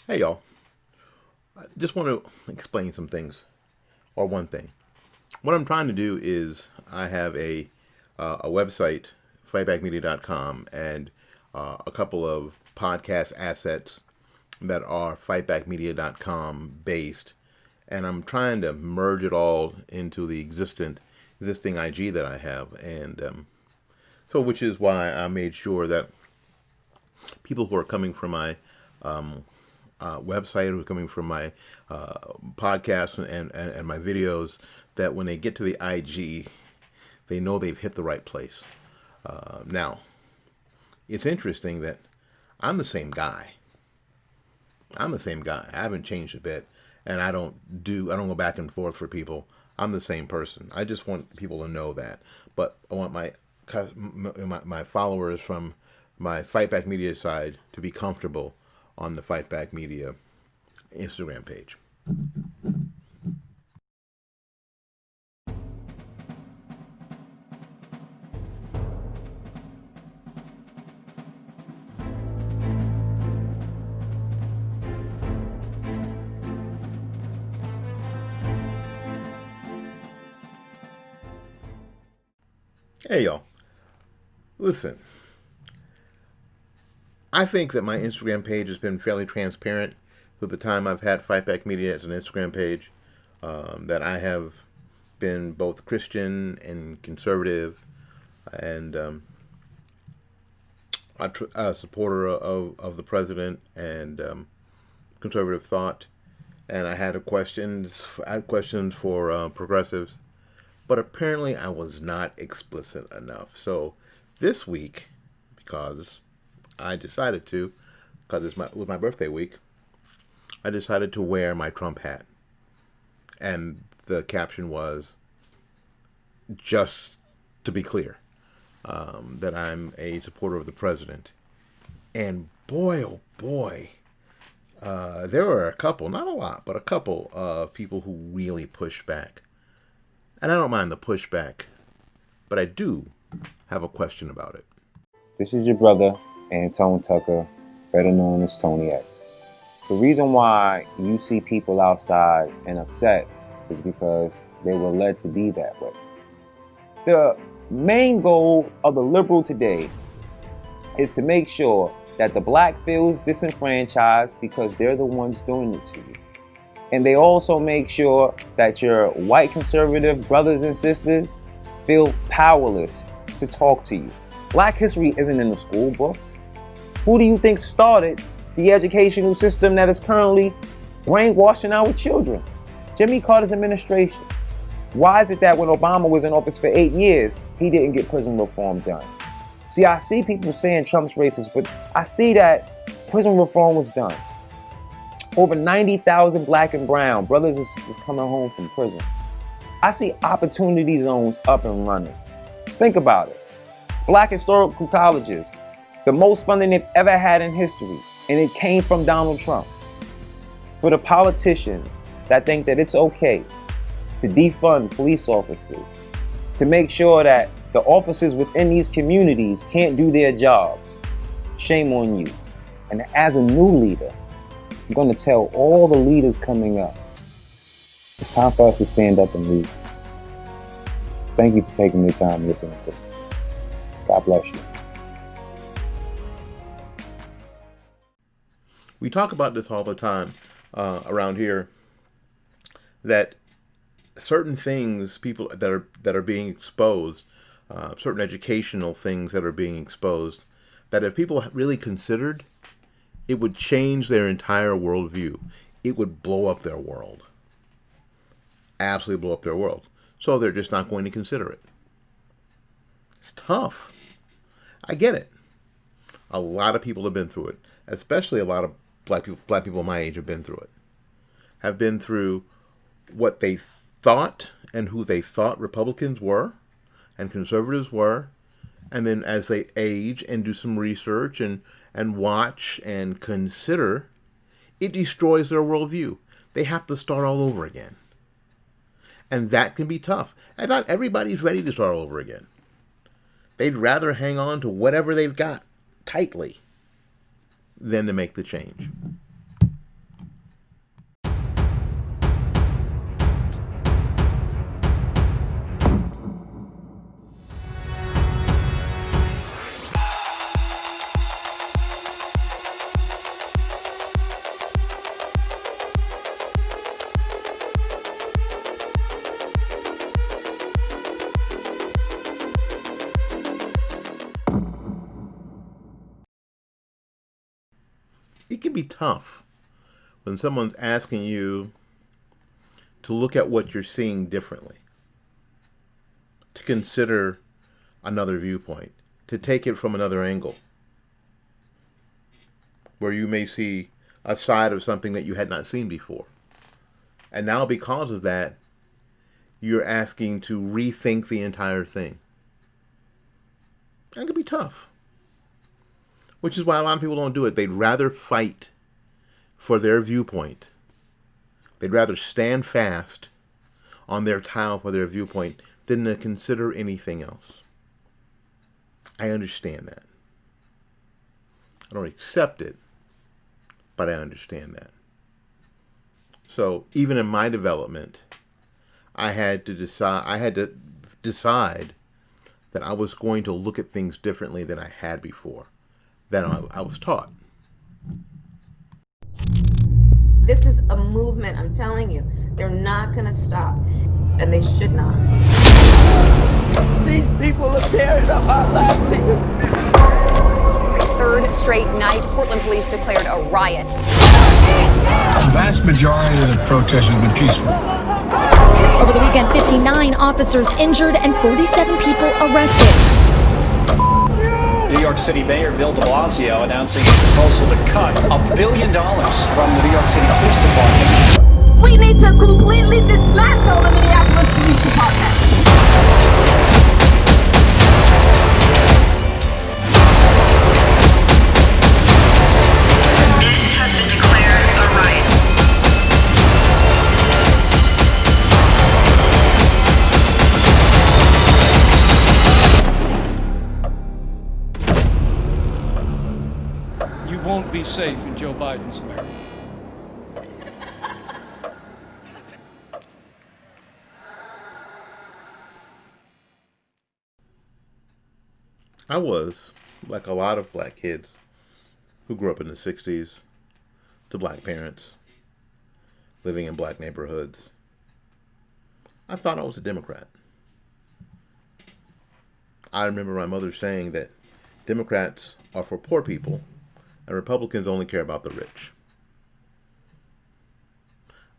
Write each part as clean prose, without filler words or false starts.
Hey y'all, I just want to explain some things, or one thing. What I'm trying to do is I have a website, fightbackmedia.com, and a couple of podcast assets that are fightbackmedia.com based, and I'm trying to merge it all into the existing IG that I have, and so which is why I made sure that people who are coming from my website, who are coming from my podcast and my videos, that when they get to the IG, they know they've hit the right place. Now, it's interesting that I'm the same guy. I'm the same guy. I haven't changed a bit, and I don't go back and forth for people. I'm the same person. I just want people to know that. But I want my followers from my Fight Back Media side to be comfortable on the Fight Back Media Instagram page. Hey y'all, listen. I think that my Instagram page has been fairly transparent through the time I've had Fight Back Media as an Instagram page. That I have been both Christian and conservative, and a supporter of the president and conservative thought. And I had questions for progressives, but apparently I was not explicit enough. So this week, because I decided to, because it was my birthday week, I decided to wear my Trump hat. And the caption was, just to be clear, that I'm a supporter of the president. And boy, oh boy, there were a couple, not a lot, but a couple of people who really pushed back. And I don't mind the pushback, but I do have a question about it. This is your brother, Antone Tucker, better known as Tony X. The reason why you see people outside and upset is because they were led to be that way. The main goal of the liberal today is to make sure that the black feels disenfranchised because they're the ones doing it to you. And they also make sure that your white conservative brothers and sisters feel powerless to talk to you. Black history isn't in the school books. Who do you think started the educational system that is currently brainwashing our children? Jimmy Carter's administration. Why is it that when Obama was in office for 8 years, he didn't get prison reform done? See, I see people saying Trump's racist, but I see that prison reform was done. Over 90,000 black and brown brothers and sisters coming home from prison. I see opportunity zones up and running. Think about it. Black historical colleges, the most funding they've ever had in history, and it came from Donald Trump. For the politicians that think that it's okay to defund police officers, to make sure that the officers within these communities can't do their jobs, shame on you. And as a new leader, I'm going to tell all the leaders coming up, it's time for us to stand up and lead. Thank you for taking the time listening to me. God bless you. We talk about this all the time around here, that certain things, people that are being exposed, certain educational things that are being exposed, that if people really considered, it would change their entire worldview. It would blow up their world. Absolutely blow up their world. So they're just not going to consider it. It's tough. I get it. A lot of people have been through it, especially a lot of black people my age have been through it. Have been through what they thought and who they thought Republicans were and conservatives were. And then as they age and do some research and watch and consider, it destroys their worldview. They have to start all over again. And that can be tough. And not everybody's ready to start all over again. They'd rather hang on to whatever they've got tightly than to make the change. it can be tough when someone's asking you to look at what you're seeing differently, to consider another viewpoint, to take it from another angle, where you may see a side of something that you had not seen before. And now because of that, you're asking to rethink the entire thing. That can be tough. Which is why a lot of people don't do it. They'd rather fight for their viewpoint. They'd rather stand fast on their tile for their viewpoint than to consider anything else. I understand that. I don't accept it, but I understand that. So even in my development, I had to decide that I was going to look at things differently than I had before, than I was taught. This is a movement, I'm telling you. They're not going to stop, and they should not. These people are tearing up our livelihood. A third straight night, Portland police declared a riot. The vast majority of the protest has been peaceful. Over the weekend, 59 officers injured and 47 people arrested. New York City Mayor Bill de Blasio announcing a proposal to cut $1 billion from the New York City Police Department. We need to completely dismantle the Minneapolis Police Department. This has been declared a riot. You won't be safe in Joe Biden's America. I was, like a lot of black kids who grew up in the 60s, to black parents, living in black neighborhoods, I thought I was a Democrat. I remember my mother saying that Democrats are for poor people and Republicans only care about the rich.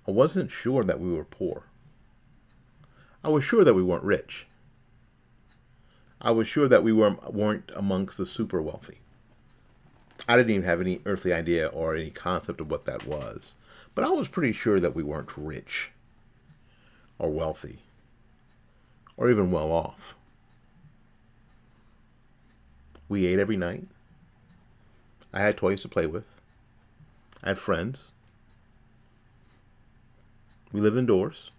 I wasn't sure that we were poor. I was sure that we weren't rich. I was sure that we weren't amongst the super wealthy. I didn't even have any earthly idea or any concept of what that was. But I was pretty sure that we weren't rich or wealthy or even well off. We ate every night. I had toys to play with. I had friends. We lived indoors.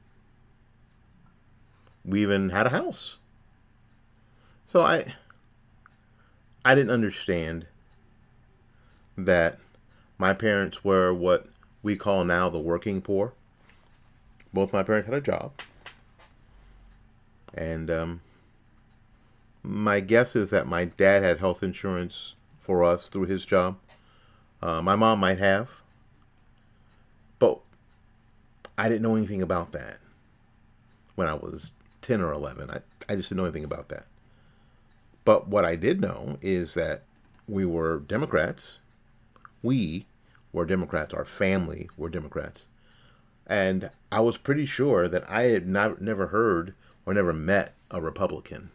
We even had a house. So I didn't understand that my parents were what we call now the working poor. Both my parents had a job. And my guess is that my dad had health insurance for us through his job. My mom might have. But I didn't know anything about that when I was 10 or 11. I just didn't know anything about that. But what I did know is that we were Democrats. We were Democrats. Our family were Democrats. And I was pretty sure that I had never heard or never met a Republican.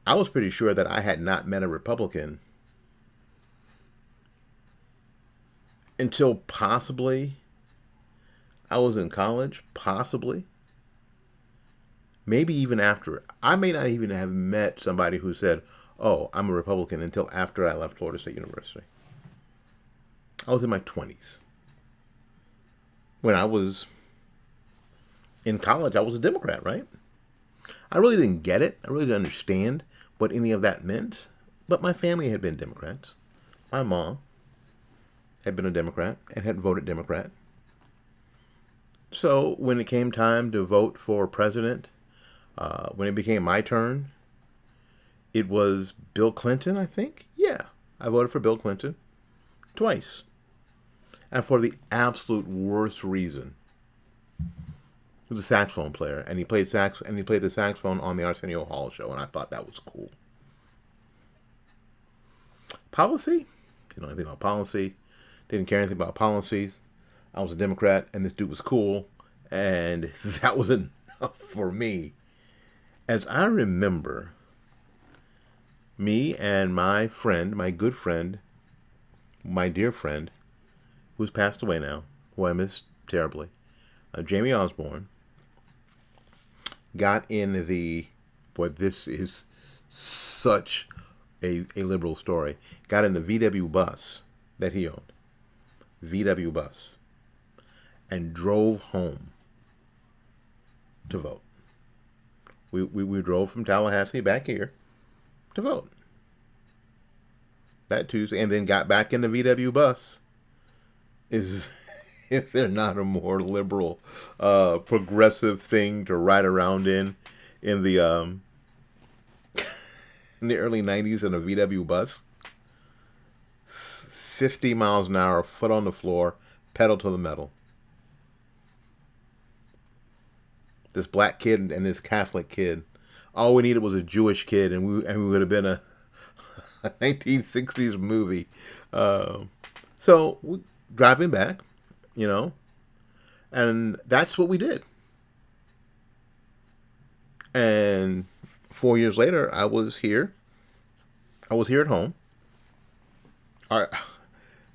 I was pretty sure that I had not met a Republican until possibly I was in college, possibly. Maybe even after. I may not even have met somebody who said, oh, I'm a Republican until after I left Florida State University. I was in my 20s. When I was in college, I was a Democrat, right? I really didn't get it. I really didn't understand what any of that meant. But my family had been Democrats. My mom had been a Democrat and had voted Democrat. So when it came time to vote for president, when it became my turn, it was Bill Clinton, I think. Yeah, I voted for Bill Clinton twice. And for the absolute worst reason. He was a saxophone player, and he played the saxophone on the Arsenio Hall show, and I thought that was cool. Policy? Didn't know anything about policy. Didn't care anything about policies. I was a Democrat, and this dude was cool, and that was enough for me. As I remember, me and my friend, my good friend, my dear friend, who's passed away now, who I miss terribly, Jamie Osborne, got in the, boy, this is such a liberal story, got in the VW bus that he owned, VW bus, and drove home to vote. We drove from Tallahassee back here to vote that Tuesday, and then got back in the VW bus. Is there not a more liberal, progressive thing to ride around in the in the early 90s in a VW bus? 50 miles an hour, foot on the floor, pedal to the metal. This black kid and this Catholic kid. All we needed was a Jewish kid, and we would have been a 1960s movie. So we driving back, and that's what we did. And 4 years later, I was here. I was here at home.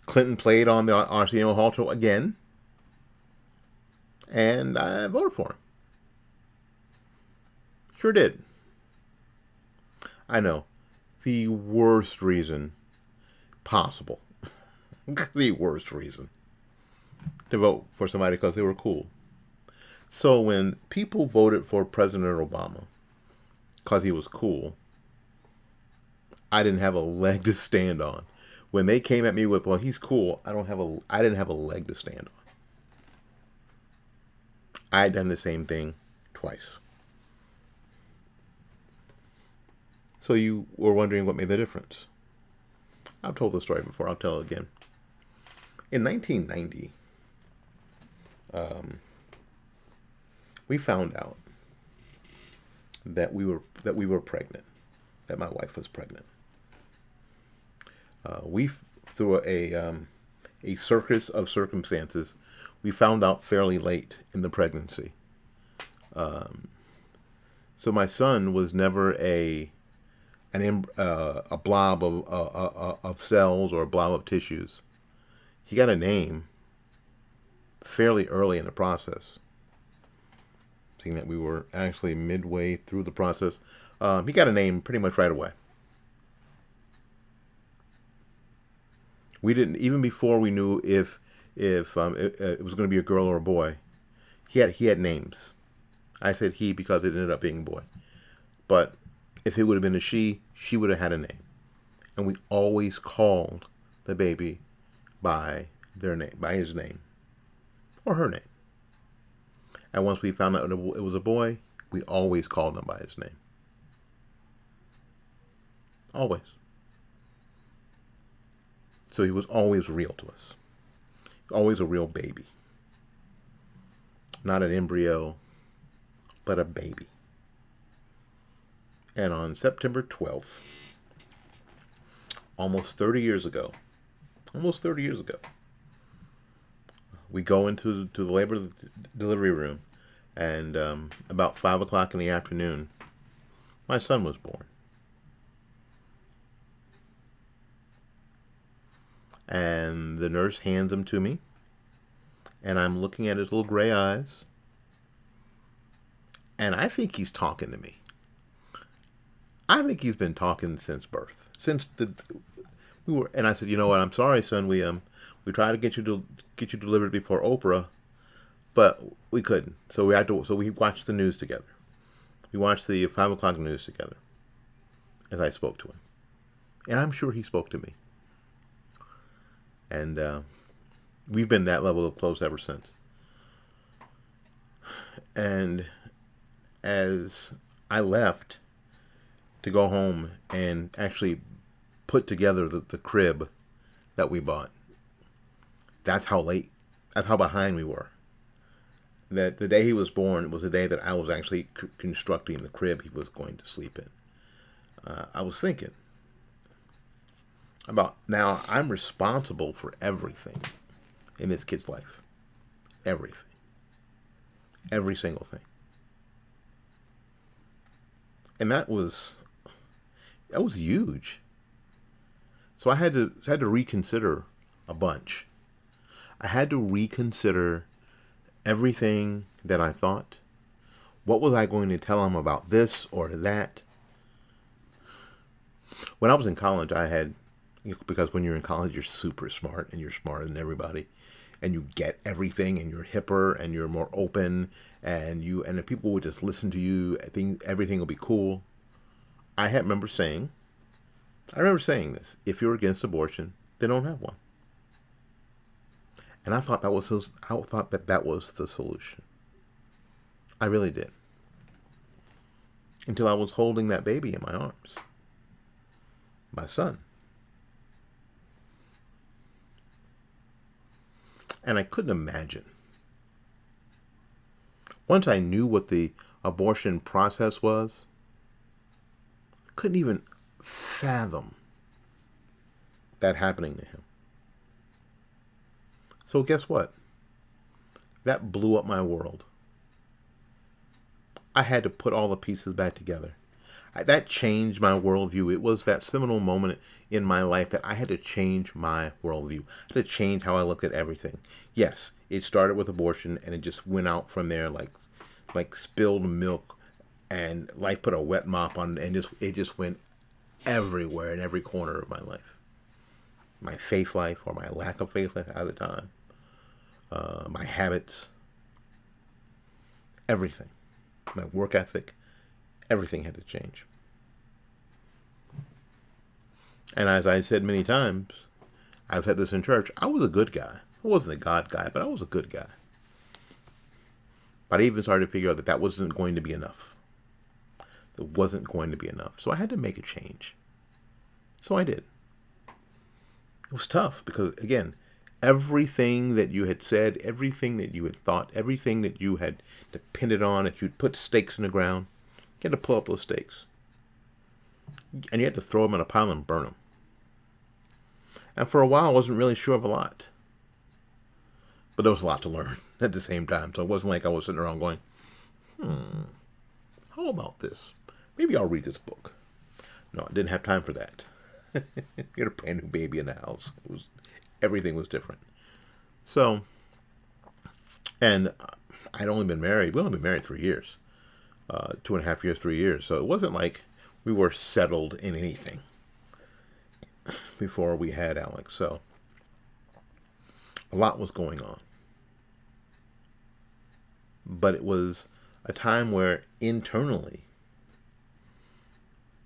Clinton played on the Arsenio Hall tour again, and I voted for him. Sure did. I know. The worst reason possible. The worst reason to vote for somebody because they were cool. So when people voted for President Obama because he was cool, I didn't have a leg to stand on. When they came at me with, well, he's cool, I didn't have a leg to stand on. I had done the same thing twice. So you were wondering what made the difference. I've told this story before. I'll tell it again. In 1990, we found out that we were pregnant. That my wife was pregnant. Through a circus of circumstances, we found out fairly late in the pregnancy. So my son was never a blob of cells or a blob of tissues. He got a name fairly early in the process. Seeing that we were actually midway through the process, he got a name pretty much right away. We didn't, even before we knew if it was going to be a girl or a boy. He had names. I said he because it ended up being a boy, but if it would have been a she would have had a name. And we always called the baby by their name, by his name, or her name. And once we found out it was a boy, we always called him by his name. Always. So he was always real to us. Always a real baby. Not an embryo, but a baby. And on September 12th, almost 30 years ago, we go into the labor delivery room, and about 5 o'clock in the afternoon, my son was born. And the nurse hands him to me, and I'm looking at his little gray eyes, and I think he's talking to me. I think he's been talking since birth, and I said, you know what? I'm sorry, son. We tried to get you delivered before Oprah, but we couldn't. So we watched the news together. We watched the 5 o'clock news together as I spoke to him, and I'm sure he spoke to me. And we've been that level of close ever since. And as I left to go home and actually put together the crib that we bought, that's how behind we were. That the day he was born was the day that I was actually constructing the crib he was going to sleep in. I was thinking, about now I'm responsible for everything in this kid's life. Everything. Every single thing. And that was huge. So I had to reconsider a bunch. I had to reconsider everything that I thought. What was I going to tell him about this or that? When I was in college, I had, because when you're in college, you're super smart and you're smarter than everybody, and you get everything, and you're hipper and you're more open, and if people would just listen to you, I think everything will be cool. I remember saying this: if you're against abortion, then don't have one. And I thought that was the solution. I really did. Until I was holding that baby in my arms. My son. And I couldn't imagine. Once I knew what the abortion process was, I couldn't even fathom that happening to him. So guess what? That blew up my world. I had to put all the pieces back together. That changed my worldview. It was that seminal moment in my life that I had to change my worldview. I had to change how I looked at everything. Yes, it started with abortion, and it just went out from there like spilled milk, and life put a wet mop on it, and it just went everywhere in every corner of my life. My faith life, or my lack of faith life at the time. My habits. Everything. My work ethic. Everything had to change. And as I said many times, I've said this in church, I was a good guy. I wasn't a God guy, but I was a good guy. But I even started to figure out that wasn't going to be enough. It wasn't going to be enough. So I had to make a change. So I did. It was tough because, again, everything that you had said, everything that you had thought, everything that you had depended on, that you'd put stakes in the ground, you had to pull up those stakes. And you had to throw them in a pile and burn them. And for a while, I wasn't really sure of a lot. But there was a lot to learn at the same time. So it wasn't like I was sitting around going, how about this? Maybe I'll read this book. No, I didn't have time for that. You had a brand new baby in the house. Everything was different. So, and I'd only been married. We'd only been married 3 years. 2.5 years, 3 years. So it wasn't like we were settled in anything before we had Alex. So a lot was going on. But it was a time where internally,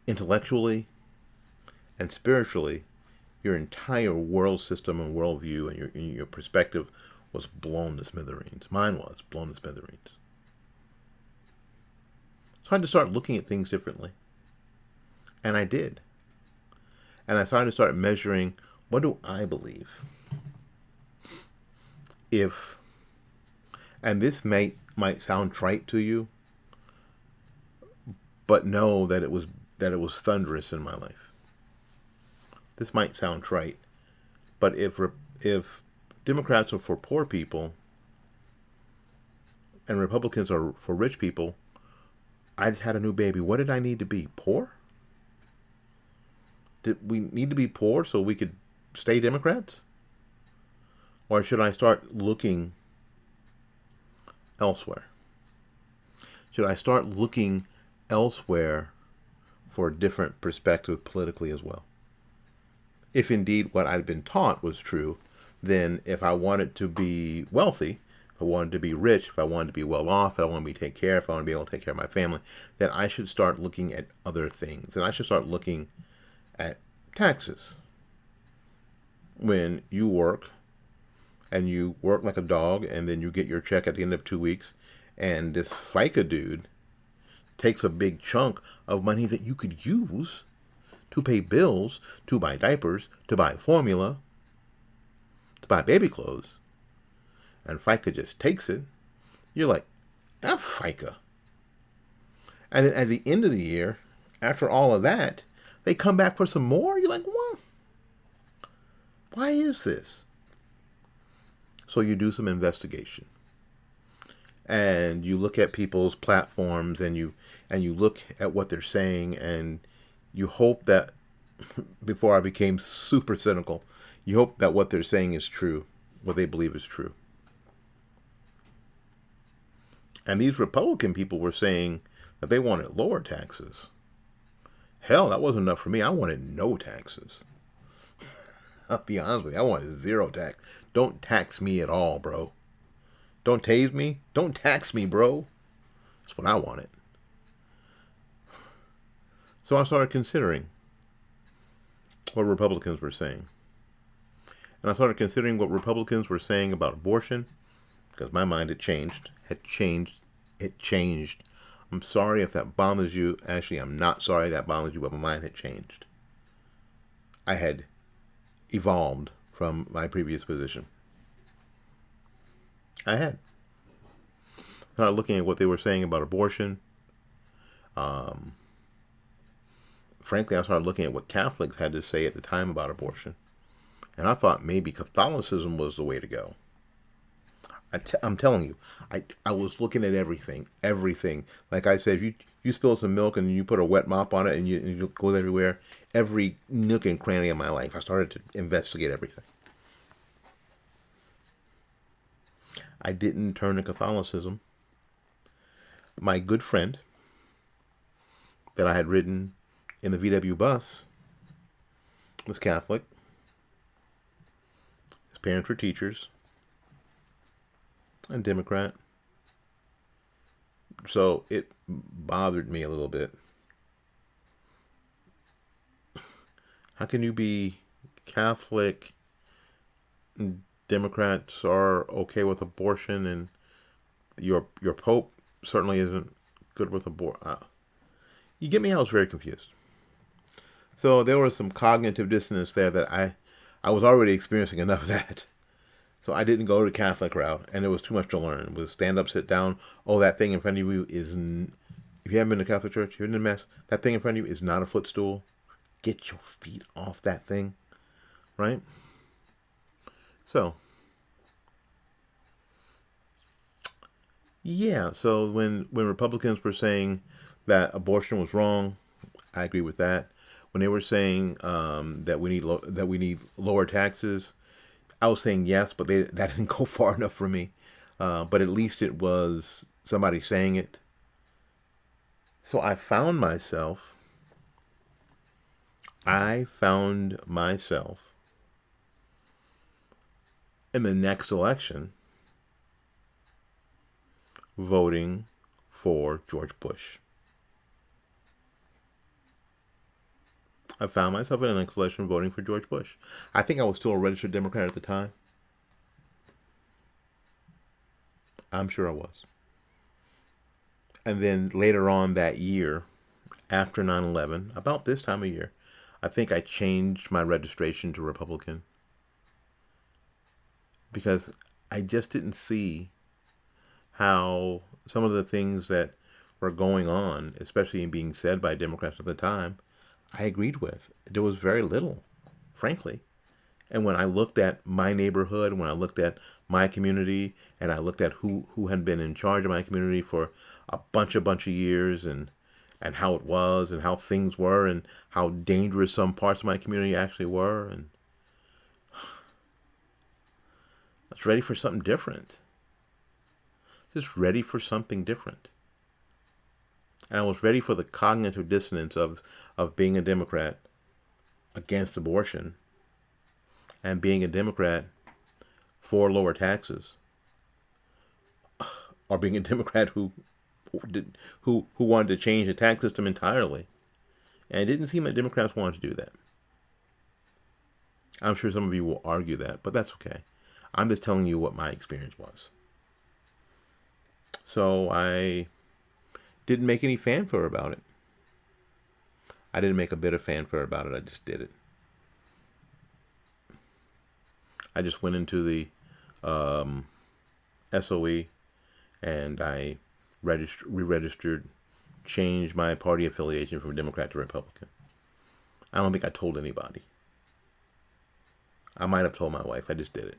intellectually, and spiritually, your entire world system and worldview and your perspective was blown to smithereens. Mine was blown to smithereens. So I had to start looking at things differently. And I did. And I started to start measuring, what do I believe? And this might sound trite to you, but know that it was thunderous in my life. This might sound trite, but if Democrats are for poor people and Republicans are for rich people, I just had a new baby. What did I need to be? Poor? Did we need to be poor so we could stay Democrats? Or should I start looking elsewhere? Should I start looking elsewhere for a different perspective politically as well? If indeed what I'd been taught was true, then if I wanted to be wealthy, if I wanted to be rich, if I wanted to be well off, if I wanted to be taken care of, if I wanted to be able to take care of my family, then I should start looking at other things. Then I should start looking at taxes. When you work, and you work like a dog, and then you get your check at the end of 2 weeks, and this FICA dude takes a big chunk of money that you could use to pay bills, to buy diapers, to buy formula, to buy baby clothes, and FICA just takes it, you're like, FICA. And then at the end of the year, after all of that, they come back for some more. You're like, well, Why is this? So you do some investigation. And you look at people's platforms and you look at what they're saying, and you hope that, before I became super cynical, you hope that what they're saying is true, what they believe is true. And these Republican people were saying that they wanted lower taxes. Hell, that wasn't enough for me. I wanted no taxes. I'll be honest with you. I wanted zero tax. Don't tax me at all, bro. Don't tase me. Don't tax me, bro. That's what I wanted. So I started considering what Republicans were saying. And I started considering what Republicans were saying about abortion, because my mind had changed. It changed. I'm sorry if that bothers you. Actually, I'm not sorry that bothers you, but my mind had changed. I had evolved from my previous position. I had. I started looking at what they were saying about abortion. Frankly, I started looking at what Catholics had to say at the time about abortion. And I thought maybe Catholicism was the way to go. I'm telling you, I was looking at everything. Like I said, if you spill some milk and you put a wet mop on it and it goes everywhere, every nook and cranny of my life, I started to investigate everything. I didn't turn to Catholicism. My good friend that I had ridden in the VW bus was Catholic. His parents were teachers and Democrat. So it bothered me a little bit. How can you be Catholic and Democrats are okay with abortion, and your Pope certainly isn't good with abortion? You get me? I was very confused. So there was some cognitive dissonance there that I was already experiencing enough of that. So I didn't go the Catholic route, and it was too much to learn. It was stand up, sit down. Oh, that thing in front of you is, if you haven't been to Catholic church, you're in the Mass, that thing in front of you is not a footstool. Get your feet off that thing, right? So, yeah, so when Republicans were saying that abortion was wrong, I agree with that. When they were saying that we need lower taxes, I was saying yes, but that didn't go far enough for me. But at least it was somebody saying it. So I found myself in the next election voting for George Bush. I found myself in the next election voting for George Bush. I think I was still a registered Democrat at the time. I'm sure I was. And then later on that year, after 9/11, about this time of year, I think I changed my registration to Republican, because I just didn't see how some of the things that were going on, especially being said by Democrats at the time, I agreed with. There was very little, frankly. And when I looked at my neighborhood, when I looked at my community, and I looked at who had been in charge of my community for a bunch of years, and how it was, and how things were, and how dangerous some parts of my community actually were, and I was ready for something different. Just ready for something different. And I was ready for the cognitive dissonance of being a Democrat against abortion and being a Democrat for lower taxes, or being a Democrat who wanted to change the tax system entirely. And it didn't seem like Democrats wanted to do that. I'm sure some of you will argue that, but that's okay. I'm just telling you what my experience was. So I didn't make any fanfare about it. I didn't make a bit of fanfare about it. I just did it. I just went into the SOE and I re-registered, changed my party affiliation from Democrat to Republican. I don't think I told anybody. I might have told my wife. I just did it.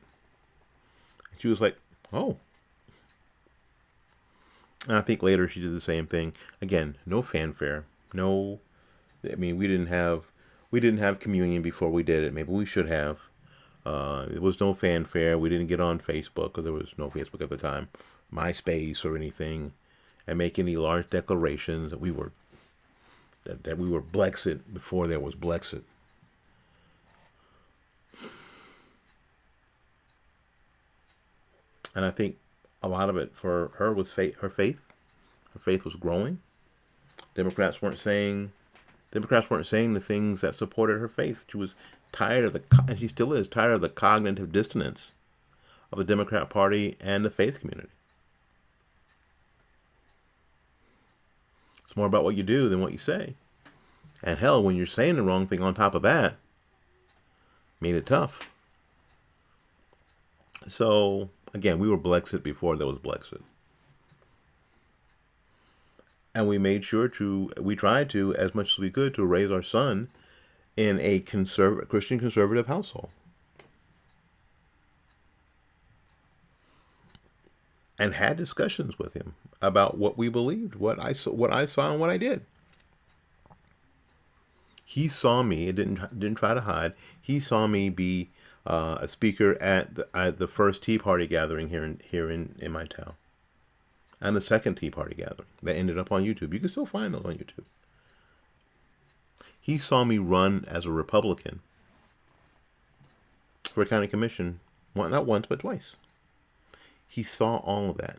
She was like, oh. And I think later she did the same thing. Again, no fanfare. No, I mean, we didn't have communion before we did it. Maybe we should have. There was no fanfare. We didn't get on Facebook, because there was no Facebook at the time, MySpace or anything, and make any large declarations that we were Blexit before there was Blexit. And I think a lot of it for her was faith. Her faith was growing. Democrats weren't saying the things that supported her faith. She was tired of and she still is tired of the cognitive dissonance of the Democrat Party and the faith community. It's more about what you do than what you say. And hell, when you're saying the wrong thing on top of that, made it tough. So, again, we were Blexit before there was Blexit. And we tried to, as much as we could, to raise our son in a Christian conservative household. And had discussions with him about what we believed, what I saw and what I did. He saw me, and didn't try to hide. He saw me be a speaker at the first Tea Party gathering here in my town, and the second Tea Party gathering that ended up on YouTube. You can still find those on YouTube. He saw me run as a Republican for a county commission, not once but twice. He saw all of that.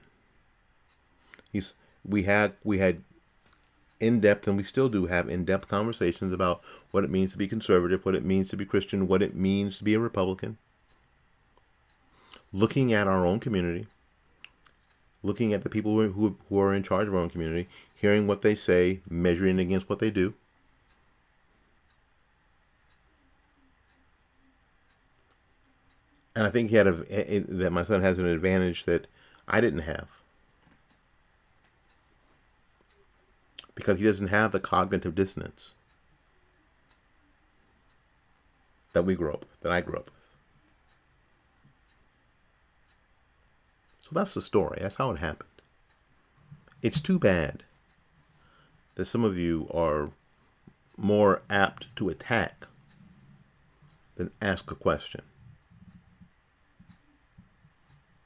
We had in-depth, and we still do have in-depth conversations about what it means to be conservative, what it means to be Christian, what it means to be a Republican. Looking at our own community, looking at the people who are in charge of our own community, hearing what they say, measuring against what they do. And I think that my son has an advantage that I didn't have. Because he doesn't have the cognitive dissonance that we grew up with, that I grew up with. So that's the story. That's how it happened. It's too bad that some of you are more apt to attack than ask a question.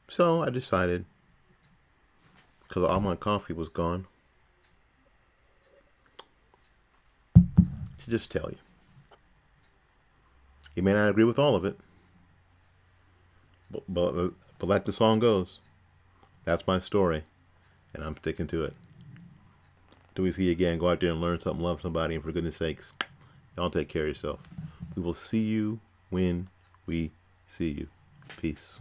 So I decided, because all my coffee was gone, to just tell you. You may not agree with all of it, but like the song goes, that's my story, and I'm sticking to it. Till we see you again, go out there and learn something, love somebody, and for goodness sakes, y'all take care of yourself. We will see you when we see you. Peace.